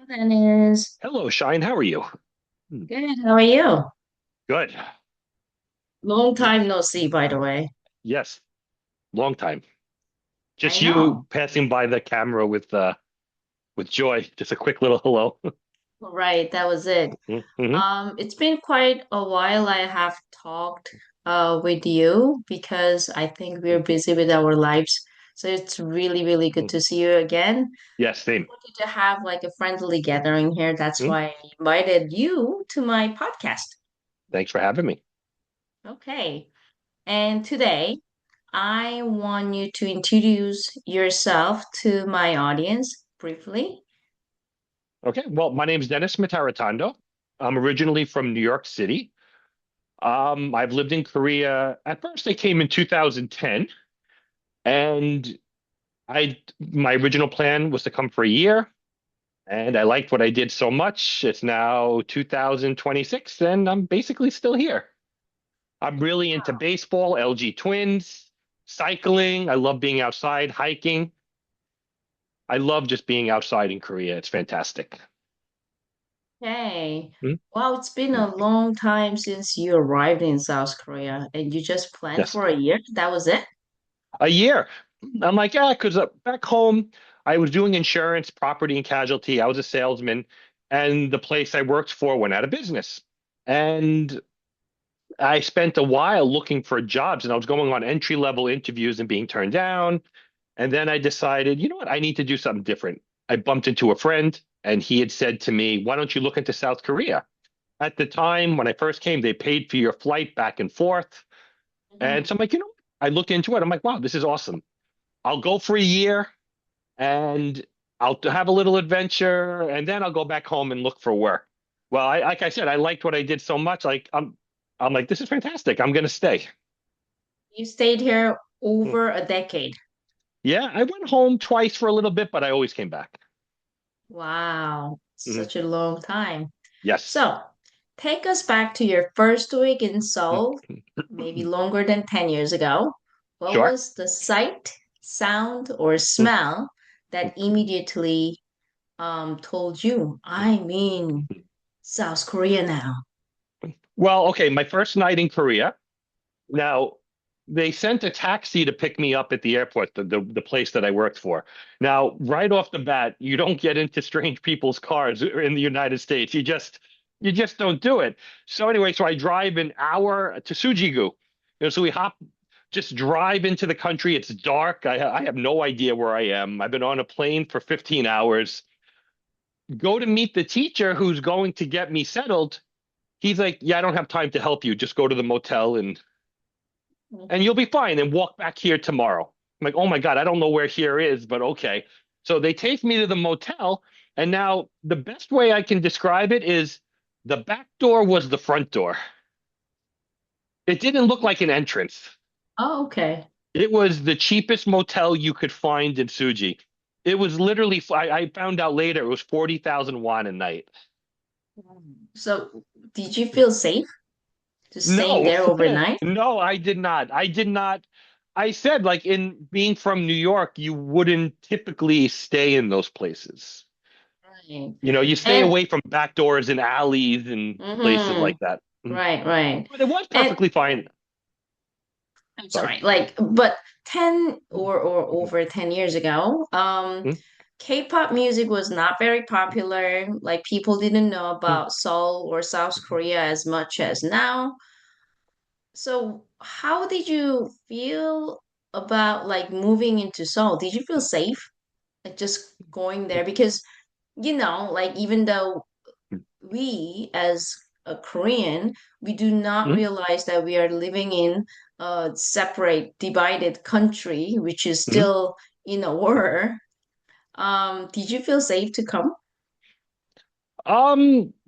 Dennis. Hello, Shine. How are you? Good. How are you? Good. Long time no see, by the way. Yes, long time. I Just you know. passing by the camera with joy. Just a quick little hello. Right, that was it. Mm-hmm. It's been quite a while I have talked with you because I think we're busy with our lives. So it's really good to see you again. Yes, I same. wanted to have like a friendly gathering here. That's Mm. why I invited you to my podcast. Thanks for having me. Okay. And today I want you to introduce yourself to my audience briefly. Okay. Well, my name's Dennis Mataratando. I'm originally from New York City. I've lived in Korea. At first, I came in 2010, and I my original plan was to come for a year, and I liked what I did so much. It's now 2026, and I'm basically still here. I'm really into baseball, LG Twins, cycling. I love being outside, hiking. I love just being outside in Korea. It's fantastic. Hey, Hmm? wow, it's been Hmm. a long time since you arrived in South Korea and you just planned Yes. for a year. That was it? A year. I'm like, yeah, because back home, I was doing insurance, property and casualty. I was a salesman, and the place I worked for went out of business. And I spent a while looking for jobs, and I was going on entry level interviews and being turned down. And then I decided, you know what? I need to do something different. I bumped into a friend and he had said to me, why don't you look into South Korea? At the time, when I first came, they paid for your flight back and forth. And Mhm. so I'm like, I look into it. I'm like, wow, this is awesome. I'll go for a year and I'll have a little adventure and then I'll go back home and look for work. Well, like I said, I liked what I did so much. I'm like, this is fantastic. I'm going to stay. You stayed here Hmm. over a decade. Yeah, I went home twice for a little bit, but I always came back. Wow, Mhm. such a long time. Yes. So, take us back to your first week in Seoul, Mhm. maybe longer than 10 years ago. What Sure. was the sight, sound, or smell that immediately told you, I'm in South Korea now? Well, okay, my first night in Korea. Now, they sent a taxi to pick me up at the airport, the place that I worked for. Now, right off the bat, you don't get into strange people's cars in the United States. You just don't do it. So anyway, so I drive an hour to Sujigu. So we just drive into the country. It's dark. I have no idea where I am. I've been on a plane for 15 hours. Go to meet the teacher who's going to get me settled. He's like, yeah, I don't have time to help you. Just go to the motel and you'll be fine and walk back here tomorrow. I'm like, oh my God, I don't know where here is, but okay. So they take me to the motel. And now the best way I can describe it is the back door was the front door. It didn't look like an entrance. Oh, okay. It was the cheapest motel you could find in Suji. It was literally, I found out later, it was 40,000 won a night. So, did you feel safe to staying No, there overnight? no, I did not. I did not. I said, like, in being from New York, you wouldn't typically stay in those places. Right. You stay And away from back doors and alleys and places mm-hmm, like that. Mhm. right. But it was And perfectly fine. I'm Sorry. sorry, like, but 10 or Mhm. over 10 years ago, Mhm. K-pop music was not very popular. Like, people didn't know about Seoul or South Korea as much as now. So, how did you feel about like moving into Seoul? Did you feel safe? Like just going there? Because, like even though we as a Korean, we do not Mhm. realize that we are living in a separate, divided country, which is Mhm. still in a war. Did you feel safe to come?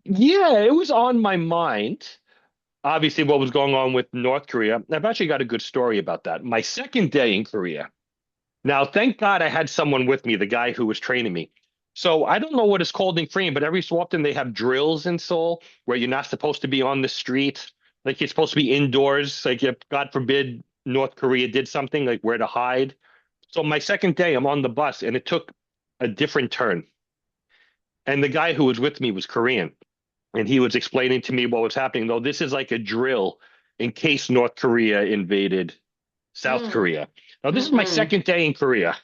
Yeah, it was on my mind. Obviously, what was going on with North Korea. I've actually got a good story about that. My second day in Korea. Now, thank God I had someone with me, the guy who was training me. So I don't know what it's called in Korean, but every so often they have drills in Seoul where you're not supposed to be on the street. Like you're supposed to be indoors. Like if God forbid North Korea did something, like where to hide. So my second day, I'm on the bus and it took a different turn. And the guy who was with me was Korean, and he was explaining to me what was happening. Though this is like a drill in case North Korea invaded South Mm, Korea. Now, this is my mm-mm. second day in Korea.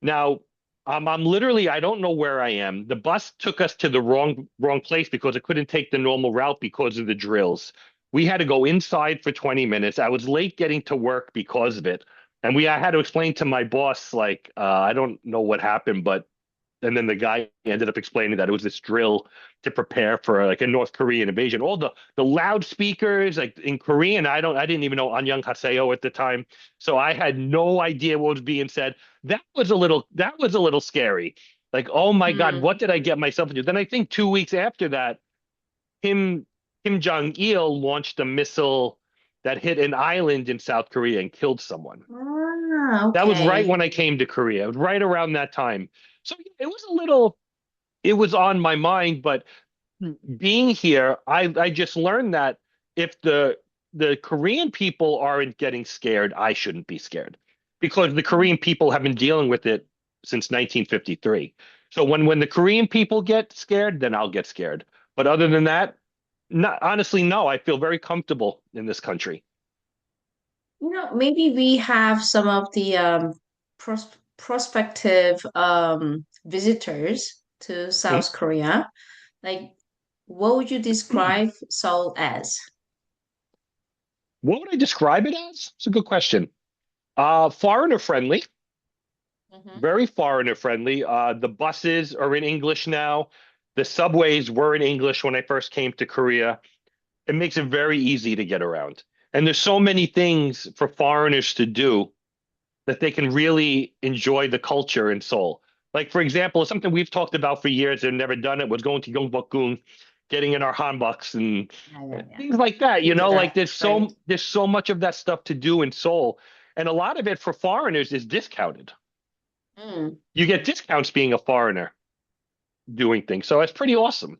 Now, I'm literally I don't know where I am. The bus took us to the wrong place because it couldn't take the normal route because of the drills. We had to go inside for 20 minutes. I was late getting to work because of it. And I had to explain to my boss, like, I don't know what happened, but and then the guy ended up explaining that it was this drill to prepare for like a North Korean invasion. All the loudspeakers, like in Korean, I didn't even know Annyeong Haseyo at the time, so I had no idea what was being said. That was a little scary. Like, oh my God, Mm. what did I get myself into? Then I think 2 weeks after that, Kim Kim Jong Il launched a missile that hit an island in South Korea and killed someone. Ah, That was right okay. when I came to Korea. It was right around that time. So yeah, it was a little, it was on my mind, but being here, I just learned that if the Korean people aren't getting scared, I shouldn't be scared because the Korean people have been dealing with it since 1953. So when the Korean people get scared, then I'll get scared. But other than that, not honestly, no, I feel very comfortable in this country. Maybe we have some of the prospective visitors to Mhm. South Korea. Like, what would you describe Seoul as? What would I describe it as? It's a good question. Foreigner friendly. Hmm. Very foreigner friendly. The buses are in English now. The subways were in English when I first came to Korea. It makes it very easy to get around. And there's so many things for foreigners to do that they can really enjoy the culture in Seoul. Like, for example, something we've talked about for years and never done it was going to Gyeongbokgung, getting in our hanboks and Yeah, yeah, yeah. things like that. We do Like that, right? there's so much of that stuff to do in Seoul. And a lot of it for foreigners is discounted. Mm. You get discounts being a foreigner doing things. So it's pretty awesome.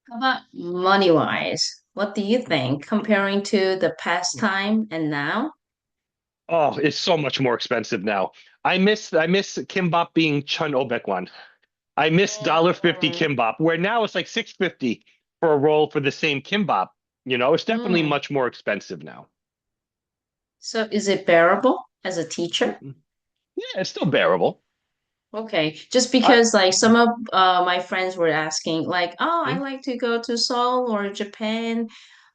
How about money-wise? What do you think comparing to the past time and now? Oh, it's so much more expensive now. I miss kimbap being chun obekwan. I miss $1.50 Mm. kimbap, where now it's like 6.50 for a roll for the same kimbap. It's definitely Mm. much more expensive now. So is it bearable as a teacher? Yeah, it's still bearable. Okay, just I because like some of my friends were asking like, oh, I mm, like to go to Seoul or Japan,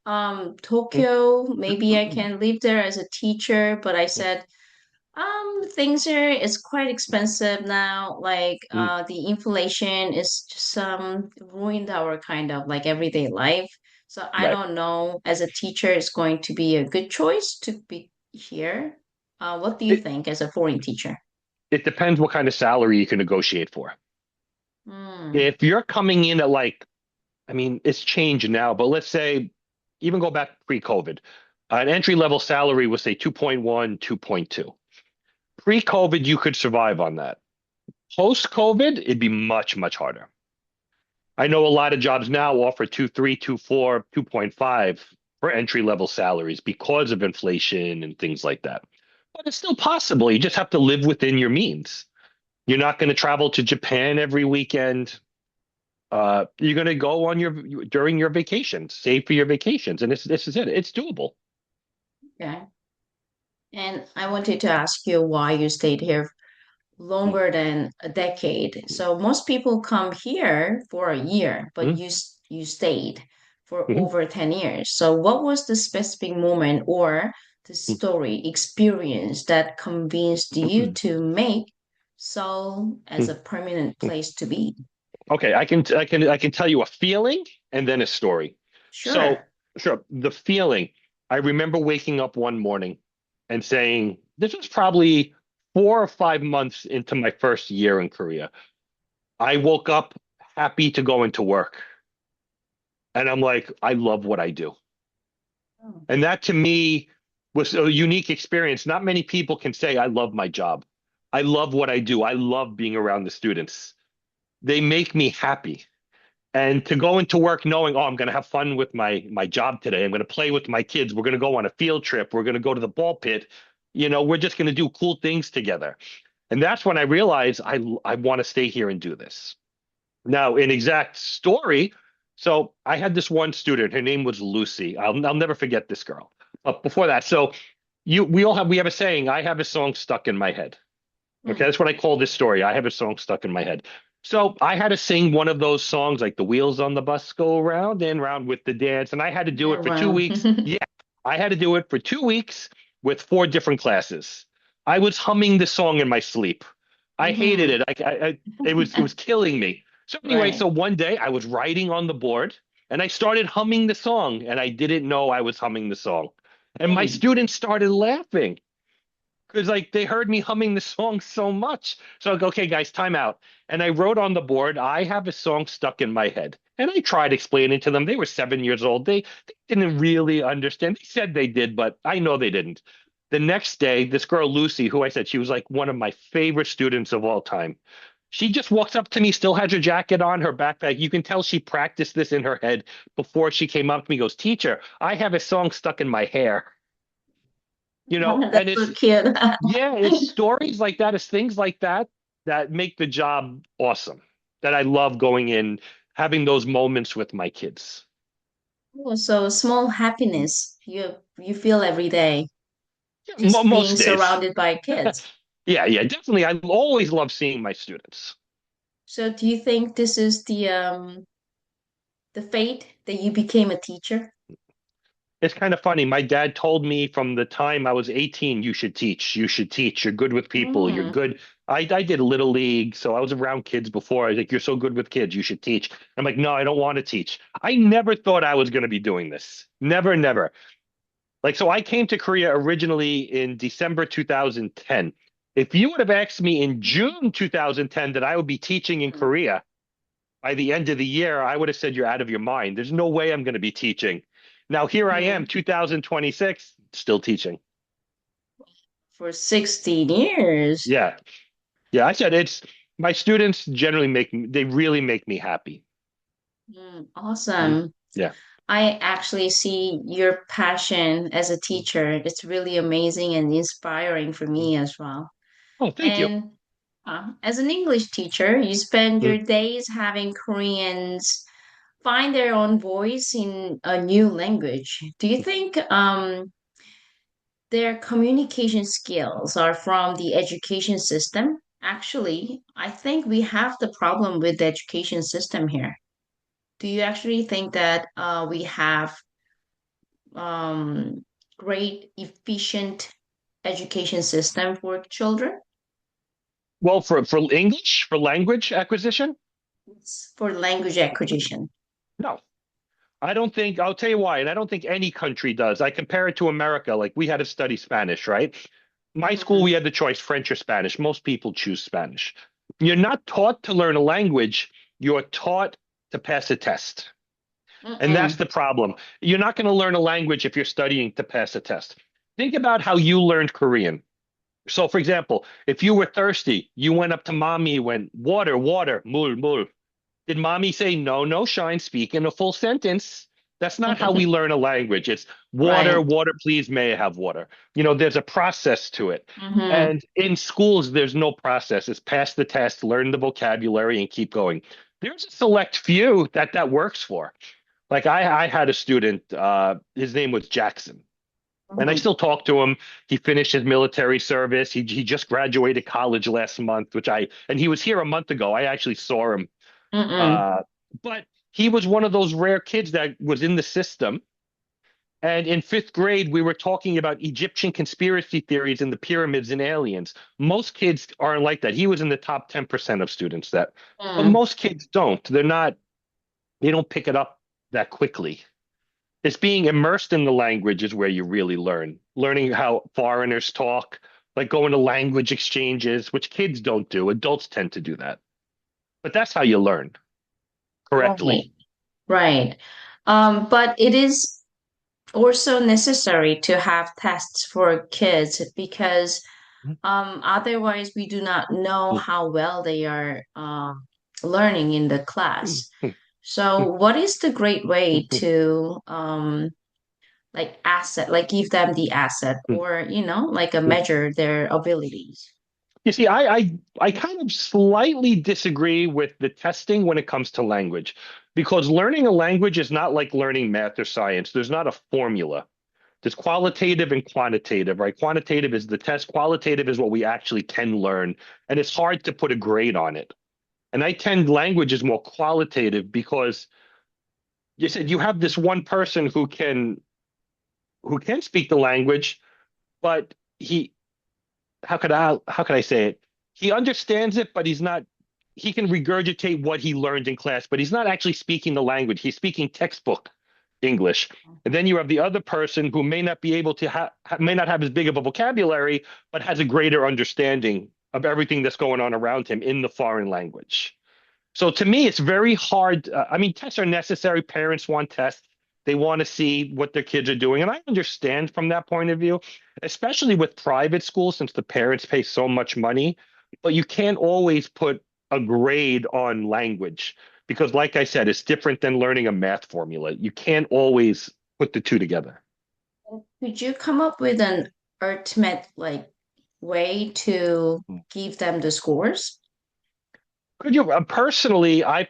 mm, Tokyo, maybe I can live there as a teacher, but I said, things are it's quite expensive now. Like mm, the inflation is just ruined our kind of like everyday life. So I right. don't know as a teacher it's going to be a good choice to be here. What do you It think as a foreign teacher? it depends what kind of salary you can negotiate for. Hmm. If you're coming in at like, I mean, it's changed now, but let's say even go back pre-COVID, an entry level salary was say 2.1, 2.2. Pre-COVID, you could survive on that. Post-COVID, it'd be much, much harder. I know a lot of jobs now offer 2.3, 2.4, 2.5 for entry level salaries because of inflation and things like that. But it's still possible. You just have to live within your means. You're not going to travel to Japan every weekend. You're going to go on your during your vacations, save for your vacations, and this is it. It's doable. Okay. And I wanted to ask you why you stayed here longer than a decade. So most people come here for a year, but Mhm. you stayed for Mhm. over 10 years. So what was the specific moment or the story, experience that convinced you Mhm. to make Seoul as a permanent place to be? Okay, I can tell you a feeling and then a story. So, Sure. sure, the feeling. I remember waking up one morning and saying, this was probably 4 or 5 months into my first year in Korea. I woke up happy to go into work. And I'm like, I love what I do. Oh. And that to me was a unique experience. Not many people can say, I love my job. I love what I do. I love being around the students. They make me happy. And to go into work knowing, oh, I'm going to have fun with my job today. I'm going to play with my kids. We're going to go on a field trip. We're going to go to the ball pit. We're just going to do cool things together. And that's when I realized I want to stay here and do this. Now, an exact story. So I had this one student. Her name was Lucy. I'll never forget this girl. But before that, so we have a saying. I have a song stuck in my head. Okay, Hmm. that's what I call this story. I have a song stuck in my head. So I had to sing one of those songs, like the wheels on the bus go round and round with the dance, and I had to do Yeah, it for two wow. weeks. Yeah, I had to do it for 2 weeks with four different classes. I was humming the song in my sleep. I hated Hmm. it. It was killing me. So anyway, Right. so one day I was writing on the board and I started humming the song, and I didn't know I was humming the song, and my Mm. students started laughing because like they heard me humming the song so much. So I go, okay, guys, time out. And I wrote on the board, I have a song stuck in my head. And I tried explaining to them. They were 7 years old. They didn't really understand. They said they did, but I know they didn't. The next day, this girl, Lucy, who I said she was like one of my favorite students of all time, she just walks up to me, still has her jacket on, her backpack. You can tell she practiced this in her head before she came up to me, goes, Teacher, I have a song stuck in my hair. That's And so it's cute. yeah, it's stories like that, it's things like that that make the job awesome. That I love going in, having those moments with my kids. Oh, so small happiness you feel every day, Yeah, just being most days. surrounded by kids. Yeah, yeah, definitely. I always love seeing my students. So do you think this is the fate that you became a teacher? It's kind of funny. My dad told me from the time I was 18, you should teach. You should teach. You're good with people. You're Mm. good. I did little league, so I was around kids before. I was like, you're so good with kids. You should teach. I'm like, no, I don't want to teach. I never thought I was going to be doing this. Never, never. Like, so I came to Korea originally in December 2010. If you would have asked me in June 2010 that I would be teaching in Mm. Korea by the end of the year, I would have said you're out of your mind. There's no way I'm going to be teaching. Now, here I am, Mm. 2026, still teaching. For 16 years. Yeah. Yeah. I said it's my students generally they really make me happy. Mm, Mhm. awesome. Yeah. I actually see your passion as a teacher. It's really amazing and inspiring for me as well. Oh, thank you. And as an English teacher, you spend Mm. your days having Koreans find their own voice in a new language. Do you think their communication skills are from the education system? Actually, I think we have the problem with the education system here. Do you actually think that we have great, efficient education system for children? Well, for English, for language acquisition, It's for language acquisition. no. I don't think, I'll tell you why, and I don't think any country does. I compare it to America. Like we had to study Spanish, right? My school, we Mhm. had the choice French or Spanish. Most people choose Spanish. You're not taught to learn a language, you're taught to pass a test. And that's Mm-mm. the problem. You're not going to learn a language if you're studying to pass a test. Think about how you learned Korean. So, for example, if you were thirsty, you went up to mommy, went, water, water, mul, mul. Did mommy say, no, no, Shine, speak in a full sentence? That's not how we learn a language. It's water, Right. water, please, may I have water? There's a process to it. Hmm. And in schools, there's no process. It's pass the test, learn the vocabulary, and keep going. There's a select few that works for. Like I had a student, his name was Jackson. And I Hmm. still talk to him. He finished his military service. He just graduated college last month, and he was here a month ago. I actually saw him, Mm-mm. uh, but he was one of those rare kids that was in the system. And in fifth grade, we were talking about Egyptian conspiracy theories and the pyramids and aliens. Most kids aren't like that. He was in the top 10% of students but Mm. most kids don't. They don't pick it up that quickly. It's being immersed in the language is where you really learn. Learning how foreigners talk, like going to language exchanges, which kids don't do. Adults tend to do that. But that's how you learn Right. correctly. Right. But it is also necessary to have tests for kids because otherwise we do not know how well they are learning in the class. So what is the great way to like give them the asset or like a measure their abilities? You see, I kind of slightly disagree with the testing when it comes to language, because learning a language is not like learning math or science. There's not a formula. There's qualitative and quantitative, right? Quantitative is the test, qualitative is what we actually can learn, and it's hard to put a grade on it. And I tend language is more qualitative because you said you have this one person who can speak the language, but he how could I say it? He understands it, but he can regurgitate what he learned in class, but he's not actually speaking the language. He's speaking textbook English. And then you have the other person who may not be able to may not have as big of a vocabulary, but has a greater understanding of everything that's going on around him in the foreign language. So to me, it's very hard. I mean, tests are necessary. Parents want tests. They want to see what their kids are doing. And I understand from that point of view, especially with private schools, since the parents pay so much money. But you can't always put a grade on language because, like I said, it's different than learning a math formula. You can't always put the two together. Could you come up with an ultimate like way to give them the scores? Could you personally, I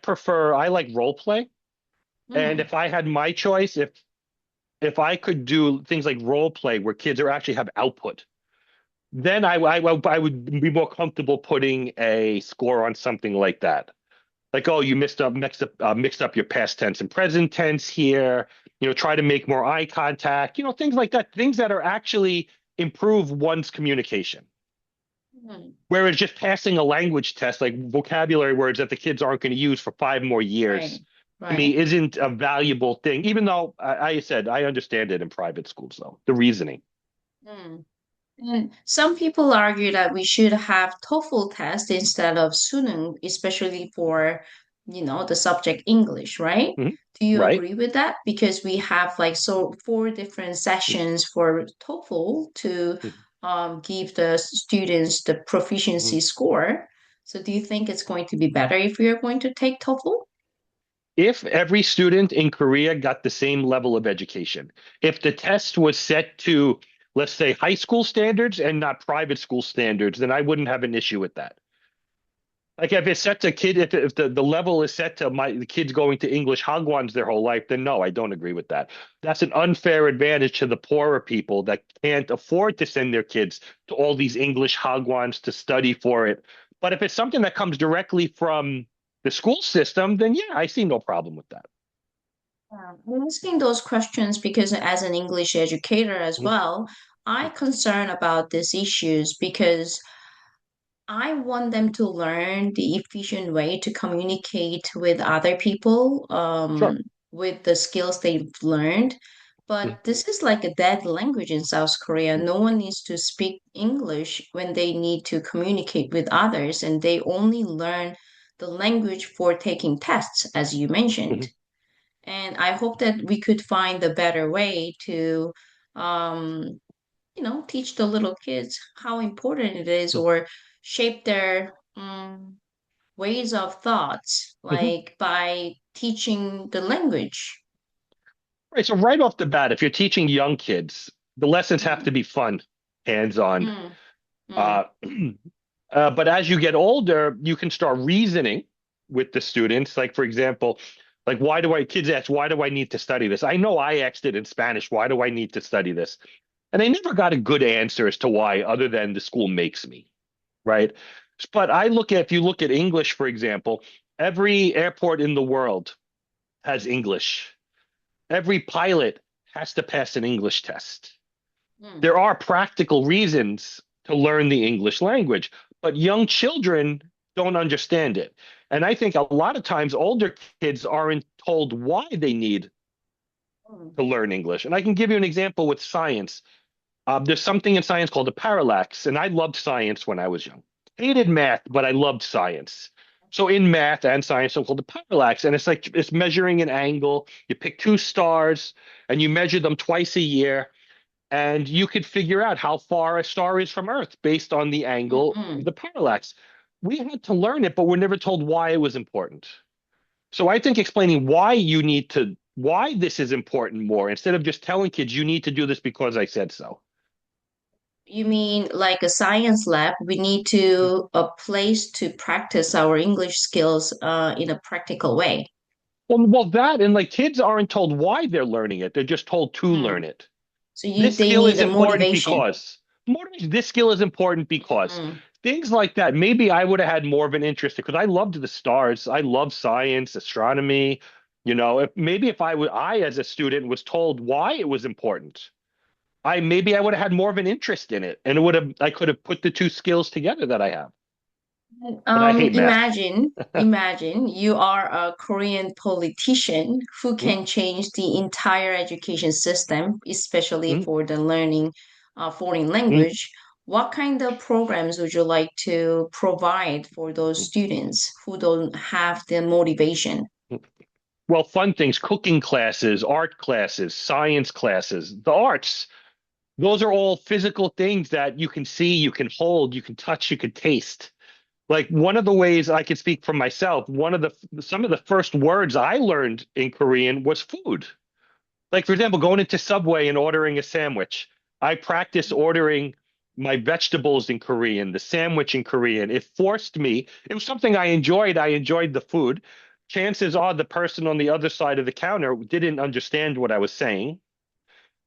like role play. And Hmm. if I had my choice, if I could do things like role play where kids are actually have output, then I would be more comfortable putting a score on something like that. Like, oh, you mixed up your past tense and present tense here. Try to make more eye contact. Things like that. Things that are actually improve one's communication. Hmm. Whereas just passing a language test, like vocabulary words that the kids aren't going to use for 5 more years, Right, to me right. isn't a valuable thing. Even though I said I understand it in private schools, though the reasoning. Hmm. And some people argue that we should have TOEFL test instead of Suning, especially for, the subject English, right? Mhm. Do you Right? agree with that? Because we have like so four different sessions for TOEFL to Mhm. give the students the Mhm. proficiency score. So do you think it's going to be better if we are going to take TOEFL? If every student in Korea got the same level of education, if the test was set to, let's say, high school standards and not private school standards, then I wouldn't have an issue with that. Like if it's set to kid, if the level is set to the kids going to English Hagwons their whole life, then no, I don't agree with that. That's an unfair advantage to the poorer people that can't afford to send their kids to all these English Hagwons to study for it. But if it's something that comes directly from the school system, then yeah, I see no problem with that. I'm asking those questions because as an English educator as Mhm. well, I concern about these issues because I want them to learn the efficient way to communicate with other people, Sure. with the skills they've learned. Mhm. But this is like a dead language in South Korea. No one needs to speak English when they need to communicate with others, and they only learn the language for taking tests, as you mentioned. Mhm. And I hope that we could find a better way to, um, teach the little kids how important it is Mhm. or shape their ways of thoughts, Mhm. like by teaching the language. Right. So right off the bat, if you're teaching young kids, the lessons have to Mm, be fun, hands-on. mm, Uh, mm, but as you get older, you can start reasoning with the students. Like, for example, like kids ask, why do I need to study this? I know I asked it in Spanish. Why do I need to study this? And I never got a good answer as to why, other than the school makes me, right? But if you look at English, for example, every airport in the world has English. Every pilot has to pass an English test. mm, There are practical reasons to learn the English language, but young children don't understand it. And I think a lot of times older kids aren't told why they need mm, to learn English. And I can give you an example with science. There's something in science called a parallax, and I loved science when I was young. Hated math, but I loved science. So in math and science, it's called the parallax, and it's measuring an angle. You pick two stars, and you measure them twice a year, and you could figure out how far a star is from Earth based on the mm, angle of mm. the parallax. We had to learn it, but we're never told why it was important. So I think explaining why this is important more instead of just telling kids you need to do this because I said so. You mean like a science lab? We need to a place to practice our English skills in a practical way. Well, that and like kids aren't told why they're learning it. They're just told to learn Mm. it. So This they skill need is a important motivation. because this skill is important because Mm. things like that. Maybe I would have had more of an interest because I loved the stars. I love science, astronomy. If I as a student was told why it was important, I would have had more of an interest in it, and I could have put the two skills together that I have. But I hate math. Imagine you are a Korean politician who Mm, can change the entire education system, especially mm, for the learning foreign mm, language. What kind of programs would you like to provide for those mm, students who don't have the motivation? mm. Well, fun things, cooking classes, art classes, science classes, the arts. Those are all physical things that you can see, you can hold, you can touch, you can taste. Like one of the ways I can speak for myself, some of the first words I learned in Korean was food. Like for example, going into Subway and ordering a sandwich. I practiced ordering my vegetables in Korean, the sandwich in Korean. It forced me. It was something I enjoyed. I enjoyed the food. Chances are the person on the other side of the counter didn't understand what I was saying,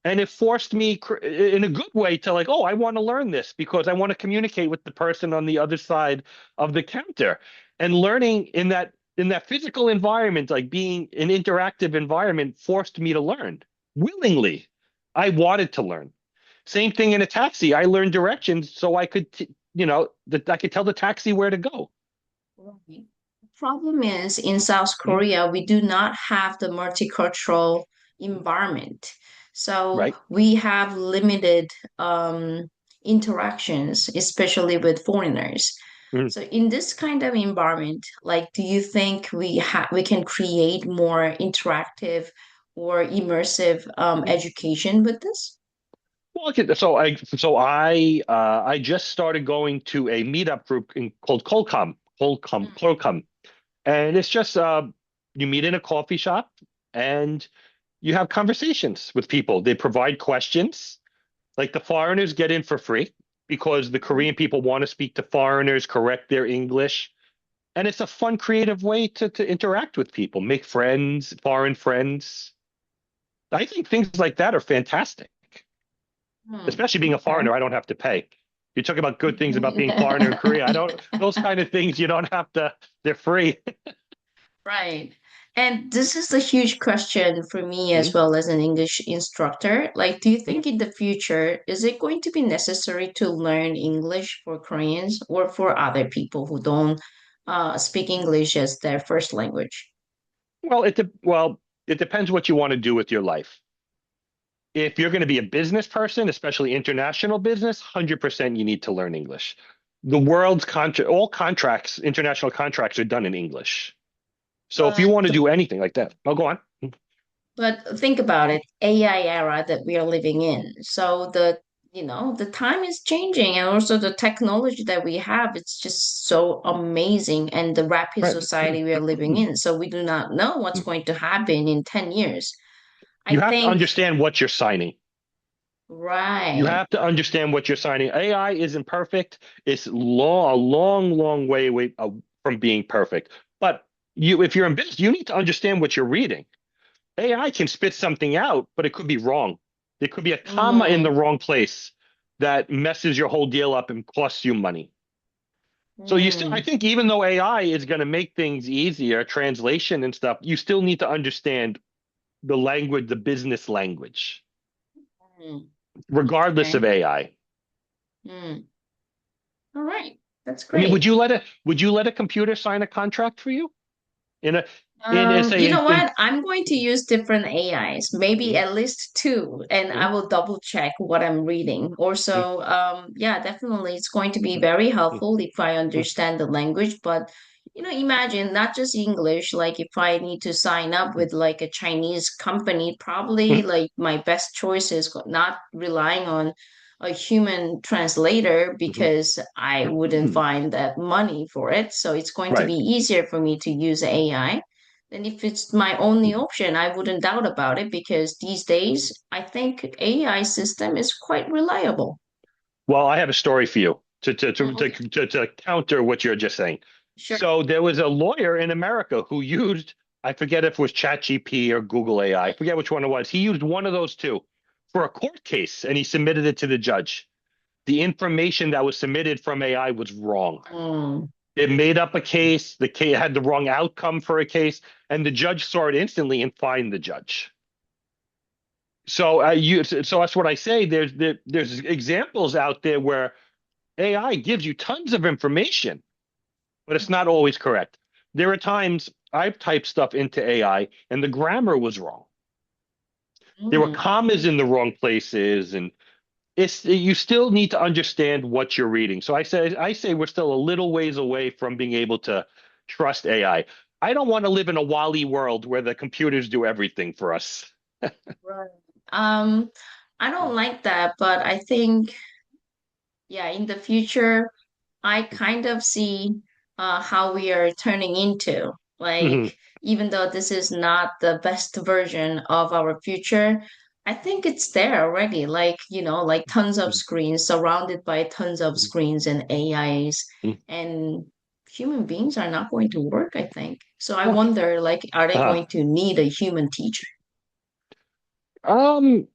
and it forced me in a good way to like, oh, I want to learn this because I want to communicate with the person on the other side of the counter. And learning in that physical environment, like being an interactive environment, forced me to learn willingly. I wanted to learn. Same thing in a taxi. I learned directions so I could that I could tell the taxi where to go. Right. The problem is in South Mm, Korea, we do not have the multicultural environment. So right. we have limited interactions, especially with foreigners. Mm. So in this kind of environment, like, do you think we can create more interactive or immersive education with this? Well, okay, so I just started going to a meetup group called Colcom, and it's just you meet in a coffee shop and you have conversations with people. They provide questions, like the foreigners get in for free because the Mm. Korean people want to speak to foreigners, correct their English, and it's a fun, creative way to interact with people, make friends, foreign friends. I think things like that are fantastic. Hmm. Especially being a Okay. foreigner, I don't have to pay. You talk about good things about being foreigner in Korea. I don't, those kind of things you don't have to, they're free. Right. And this is a huge question for me as Mhm. well as an English instructor. Like, do you Mhm. think in the future, is it going to be necessary to learn English for Koreans or for other people who don't speak English as their first language? Well, it depends what you want to do with your life. If you're going to be a business person, especially international business, 100% you need to learn English. All contracts, international contracts are done in English. So if you But want to do anything like that, I'll go on. But think about it, AI era that we are living in. So the time is changing and also the technology that we have, it's just so amazing and the rapid Right. society we are living in. So we do not know what's going to happen in 10 years. I You have to think, understand what you're signing. You right. have to understand what you're signing. AI isn't perfect. It's a long, long way away from being perfect. But if you're in business, you need to understand what you're reading. AI can spit something out, but it could be wrong. There could be a comma in the Mm, wrong place that messes your whole deal up and costs you money. So I mm, think even though AI is going to make things easier, translation and stuff, you still need to understand the language, the business language, mm. regardless Okay. of AI. Mm. All right. That's I mean, great. would you let a computer sign a contract for you in a say You know in what? I'm going to use different AIs, maybe at least two, and I will double check what I'm reading. Also, yeah, definitely it's going to be very helpful if I understand the language. But imagine not just English, like if I need to sign up with like a Chinese company, probably like my best choice is not relying on a human translator because I wouldn't find that money for it. So it's going to be right. easier for me to use AI. And if it's my only option, I wouldn't doubt about it because these days I think AI system is quite reliable. Well, I have a story for you Okay. to counter what you're just saying. Sure. So there was a lawyer in America who used, I forget if it was ChatGPT or Google AI, I forget which one it was. He used one of those two for a court case and he submitted it to the judge. The information that was submitted from AI was wrong. Mm. It made up a case, the case had the wrong outcome for a case, and the judge saw it instantly and fined the judge. So that's what I say. There's examples out there where AI gives you tons of information, but it's not always correct. There are times I've typed stuff into AI and the grammar was wrong. There were Mm. commas in the wrong places, and it's you still need to understand what you're reading. So I say we're still a little ways away from being able to trust AI. I don't want to live in a Wall-E world where the computers do everything for us. Right. Um, I don't like that, but I think, yeah, in the future, I kind of see how we are turning into. Mhm. Like, even though this is not the best version of our future, I think it's there already. Like, like tons of screens, surrounded by tons of screens and AIs, and human beings are not going to work, I think. So I wonder, like, are they Uh, going to need a human teacher? um,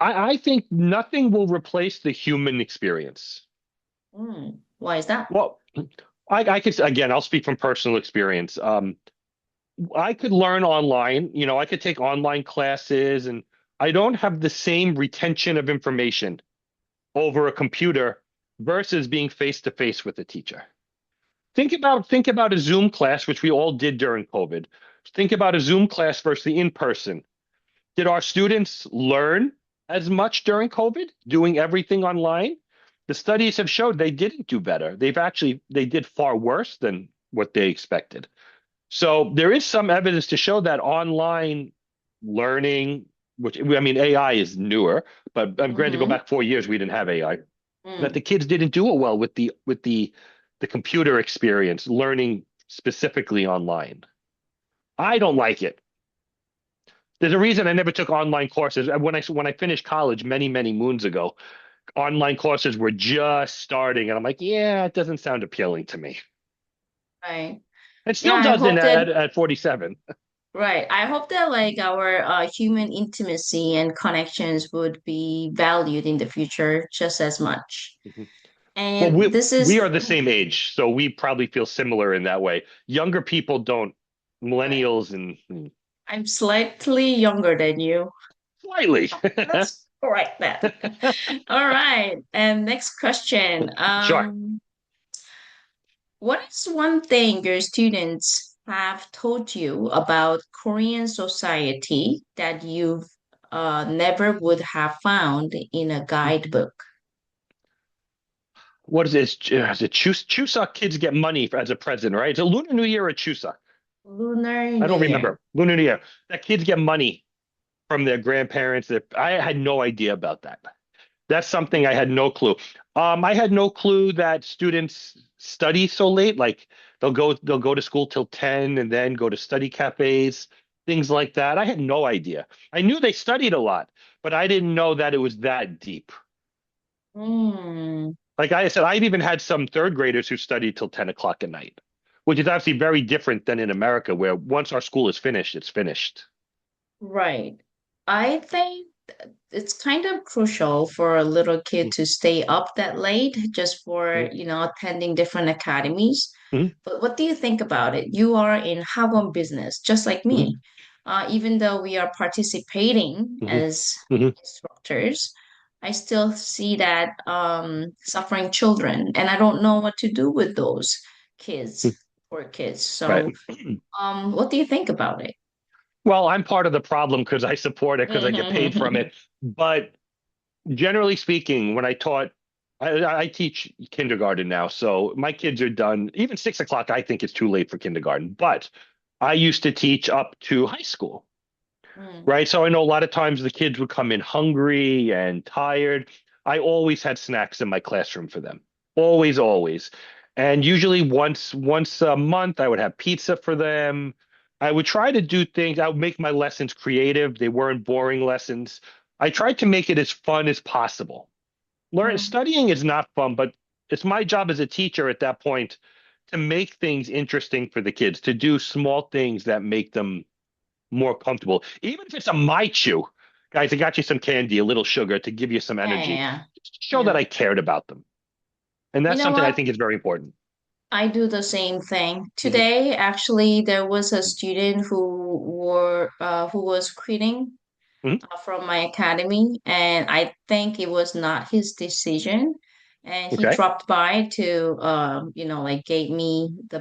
I think nothing will replace the human experience. Why is that? Well, I could again, I'll speak from personal experience. I could learn online, I could take online classes, and I don't have the same retention of information over a computer versus being face to face with a teacher. Think about a Zoom class, which we all did during COVID. Think about a Zoom class versus the in person. Did our students learn as much during COVID, doing everything online? The studies have showed they didn't do better. They did far worse than what they expected. So there is some evidence to show that online learning, which I mean, AI is newer, but I'm glad to go Mm-hmm. back 4 years, we didn't have AI, that the Mm, kids didn't do it well with the computer experience, learning specifically online. I don't like it. There's a reason I never took online courses. When I finished college many moons ago, online courses were just starting, and I'm like, yeah, it doesn't sound appealing to me. right. It Yeah, still I doesn't hope that at 47. Right. I hope that like our human intimacy and connections would be valued in the future just as much. Well, And we this we is are the same age, so we probably feel similar in that way. Younger people don't, right. millennials and I'm slightly younger than you. slightly. Let's correct that. All right. And next question. Sure. What is one thing your students have told you about Korean society that you never would have found in a guidebook? What is it? Is it Chuseok kids get money as a present, right? It's a Lunar New Year or Chuseok. Lunar I New don't Year. remember. Lunar New Year. That kids get money from their grandparents. I had no idea about that. That's something I had no clue. I had no clue that students study so late. Like they'll go to school till 10 and then go to study cafes, things like that. I had no idea. I knew they studied a lot, but I didn't know that it was that deep. Hmm. Like I said, I've even had some third graders who studied till 10 o'clock at night, which is obviously very different than in America, where once our school is finished, it's finished. Right. I think it's kind of crucial for a little kid to stay up that late just for, Mhm, attending different academies. mhm, But what do you think about it? You are in Hagwon business, just like mhm, me. Even though we are participating mhm, as mhm, instructors, I still see that suffering children, and I don't know what to do with those kids, mhm. poor kids. Right. So, what do you think about it? Well, I'm part of the problem because I support it because I get paid from Mm-hmm. it. But generally speaking, when I teach kindergarten now, so my kids are done. Even 6 o'clock, I think is too late for kindergarten. But I used to teach up to high school, right? So I know a lot of times the kids would come in hungry and tired. I always had snacks in my classroom for them. Always, always. And usually once a month I would have pizza for them. I would try to do things. I would make my lessons creative. They weren't boring lessons. I tried to make it as fun as possible. Mm. Studying is not fun, but it's my job as a teacher at that point to make things interesting for the kids, to do small things that make them more comfortable. Even if it's a my chew. Guys, I got you some candy, a little sugar to give you some Yeah, yeah, energy. yeah. Just to show that Yeah. I cared about them. And You that's know something I what? think is very important. I do the same thing. Mhm. Today, actually, there was a student who was quitting Mhm. from my academy, and I think it was not his decision. And he Okay. dropped by to, like gave me the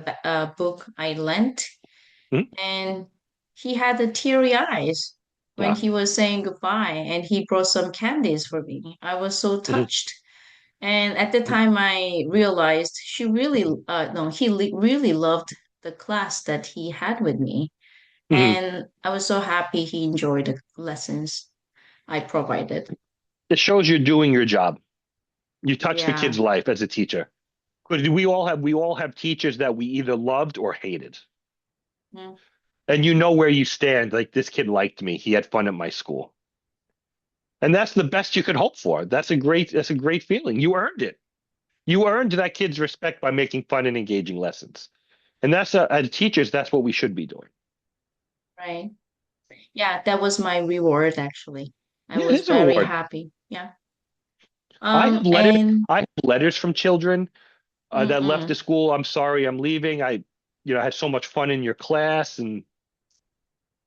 book I lent, Mhm. and he had the teary eyes when Yeah. he was saying goodbye, and he brought some candies for me. I was so Mhm. touched. And at the time, I realized no, really loved the class that he had with me. Mhm. And I was so happy he enjoyed the lessons I provided. It shows you're doing your job. You touch the Yeah. kid's life as a teacher. Because we all have teachers that we either loved or hated. Mm. And you know where you stand. Like this kid liked me. He had fun at my school. And that's the best you could hope for. That's a great feeling. You earned it. You earned that kid's respect by making fun and engaging lessons. And as teachers, that's what we should be doing. Right. Yeah, that was my reward actually. I Yeah, it was is a very reward. happy. Yeah. I have letters. And I have letters from children that left the mm-mm. school. I'm sorry, I'm leaving. I had so much fun in your class, and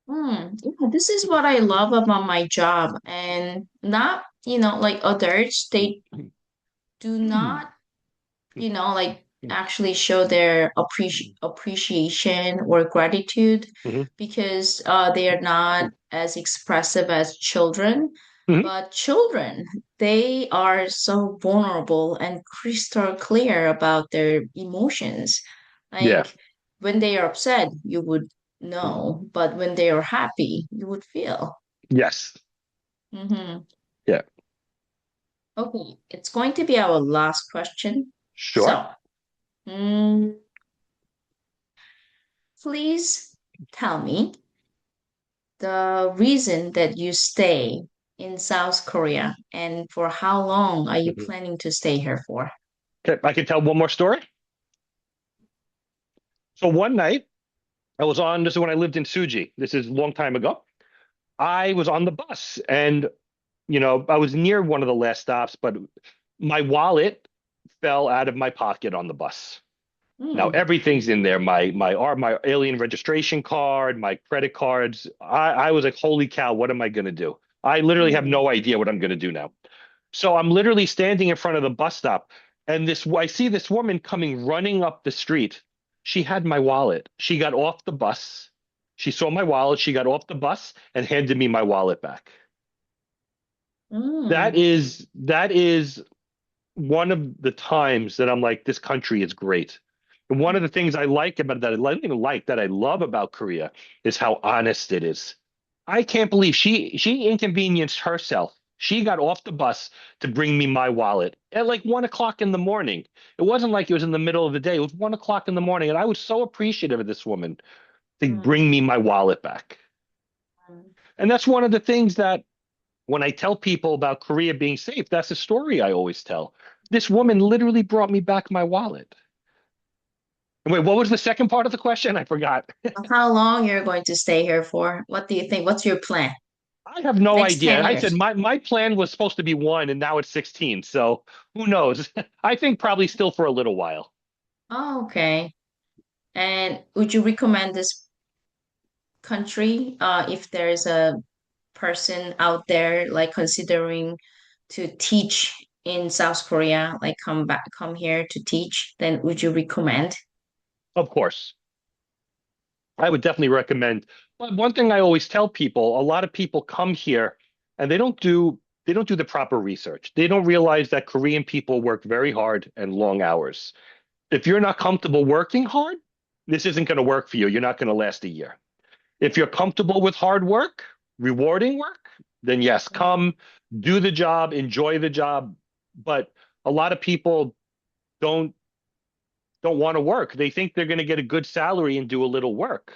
Yeah, this is what I love about my job. And not, like others, they do not like actually show their appreciation or gratitude Mhm. because they are not as expressive as children. Mhm. But children, they are so vulnerable and crystal clear about their emotions. Yeah. Like when they are upset, you would know, but when they are happy, you would feel. Yes. Hmm. Yeah. Okay, it's going to be our last question. Sure. So, mm, please tell me the reason that you stay in South Korea and for how long are you Mhm. planning to stay here for? Okay, I can tell one more story. So one night, this is when I lived in Suji. This is a long time ago. I was on the bus and, I was near one of the last stops, but my wallet fell out of my pocket on the bus. Now Hmm. everything's in there. My alien registration card, my credit cards. I was like, holy cow, what am I gonna do? I literally have Hmm. no idea what I'm gonna do now. So I'm literally standing in front of the bus stop, and I see this woman coming running up the street. She had my wallet. She got off the bus. She saw my wallet. She got off the bus and handed me my wallet back. That Hmm. is that is one of the times that I'm like, this country is great. And one of the things I like about that, I don't even like that I love about Korea is how honest it is. I can't believe she inconvenienced herself. She got off the bus to bring me my wallet at like 1 o'clock in the morning. It wasn't like it was in the middle of the day. It was 1 o'clock in the morning. And I was so appreciative of this woman to bring me my wallet back. And that's one of the things that when I tell people about Korea being safe, that's a story I always tell. This woman literally brought me back my wallet. And wait, what was the second part of the question? I forgot. How long you're going to stay here for? What do you think? What's your plan? I have no Next idea. 10 I said years. my plan was supposed to be one, and now it's 16. So who knows? I think probably still for a little while. Oh, okay. And would you recommend this country if there's a person out there like considering to teach in South Korea, like come here to teach, then would you recommend? Of course, I would definitely recommend. But one thing I always tell people, a lot of people come here and they don't do the proper research. They don't realize that Korean people work very hard and long hours. If you're not comfortable working hard, this isn't going to work for you. You're not going to last a year. If you're comfortable with hard work, rewarding work, then yes, Mm, come do the job, enjoy the job. But a lot of people don't don't want to work. They think they're going to get a good salary and do a little work.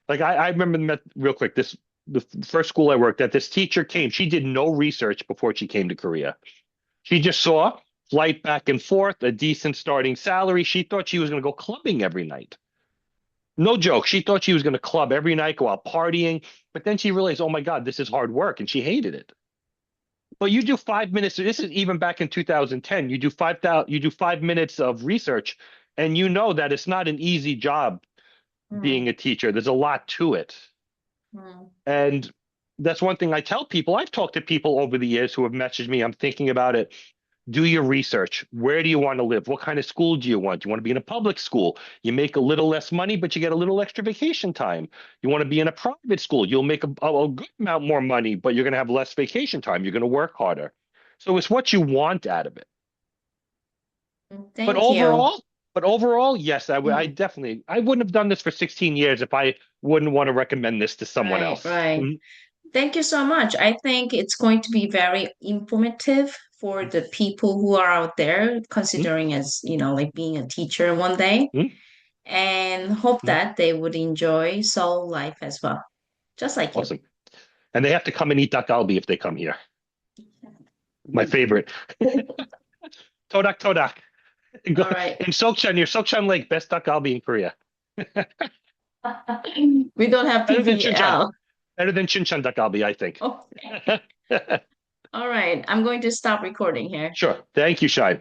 Like I remember real quick. The first school I worked at. This teacher came. She did no research before she came to Korea. She just saw flight back and forth, a decent starting salary. She thought she was going to go clubbing every night. No joke. She thought she was going to club every night, go out partying. But then she realized, oh my God, this is hard work. And she hated it. But you do 5 minutes. This is even back in 2010. You do 5 minutes of research, and you know that it's not an easy job Mm, being a teacher. There's a lot to it. mm, And that's one thing I tell people. I've talked to people over the years who have messaged me. I'm thinking about it. Do your research. Where do you want to live? What kind of school do you want? You want to be in a public school. You make a little less money, but you get a little extra vacation time. You want to be in a private school. You'll make a good amount more money, but you're going to have less vacation time. You're going to work harder. So it's what you want out of it. But thank you. overall, yes, I Mm, definitely I wouldn't have done this for 16 years if I wouldn't want to recommend this to someone right, else. right. Mhm. Thank you so much. I think it's going to be very informative for the people who are out there Mhm. considering as, like being a teacher one day, Mhm. and hope Mhm. that they would enjoy soul life as well, just like you. Awesome. And they have to come and eat dak galbi if they come here. My favorite. Todak Todak. Go- All right. In Sokshan, near Sokshan Lake, best dak galbi in Korea. We don't have Better than Shinchan. PPL. Better than Shinchan dak galbi, I think. Okay. All right. I'm going to stop recording here. Sure. Thank you, Shai.